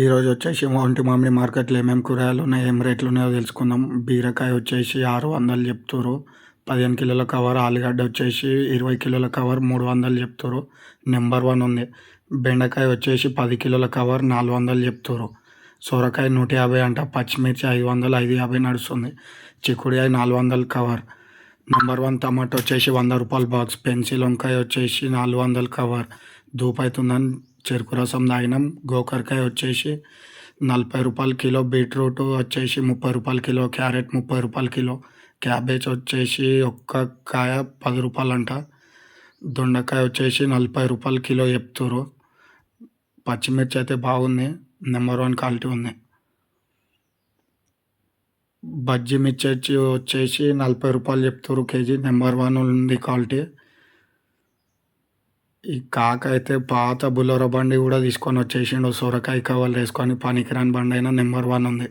ఈరోజు వచ్చేసి ఒంటి మామిడి మార్కెట్లో ఏమేమి కూరగాయలు ఉన్నాయి, ఏం రేట్లు ఉన్నాయో తెలుసుకుందాం. బీరకాయ వచ్చేసి 600 చెప్తుర్రు. 15 కిలోల కవర్. ఆలుగడ్డ వచ్చేసి 20 కిలోల కవర్ 300 చెప్తుర్రు. నెంబర్ వన్ ఉంది. బెండకాయ వచ్చేసి 10 కిలోల కవర్ 400 చెప్తుర్రు. సొరకాయ 150 అంట. పచ్చిమిర్చి 500, 550 నడుస్తుంది. చిక్కుడుకాయ 400 కవర్. నెంబర్ వన్ టమాటో వచ్చేసి 100 రూపాయల బాక్స్. పెన్సిల్ వంకాయ వచ్చేసి 400 కవర్. ధూపైతుందని చెరుకు రసం తాగినాం. గోకరకాయ వచ్చేసి 40 రూపాయలు కిలో. బీట్రూట్ వచ్చేసి 30 రూపాయలు కిలో. క్యారెట్ 30 రూపాయలు కిలో. క్యాబేజ్ వచ్చేసి ఒక్క కాయ 10 రూపాయలు అంట. దొండకాయ వచ్చేసి 40 రూపాయలు కిలో చెప్తుర్రు. పచ్చిమిర్చి అయితే బాగుంది. నెంబర్ వన్ క్వాలిటీ ఉంది. బజ్జీ మిర్చి వచ్చేసి 40 రూపాయలు చెప్తుర్రు కేజీ. నెంబర్ వన్ ఉంది క్వాలిటీ. ఈ కాక అయితే పాత బులోరో బండి కూడా తీసుకొని వచ్చేసిండు. సొరకాయ కవర్లు వేసుకొని. పనికిరాని బండి అయినా నెంబర్ వన్ ఉంది.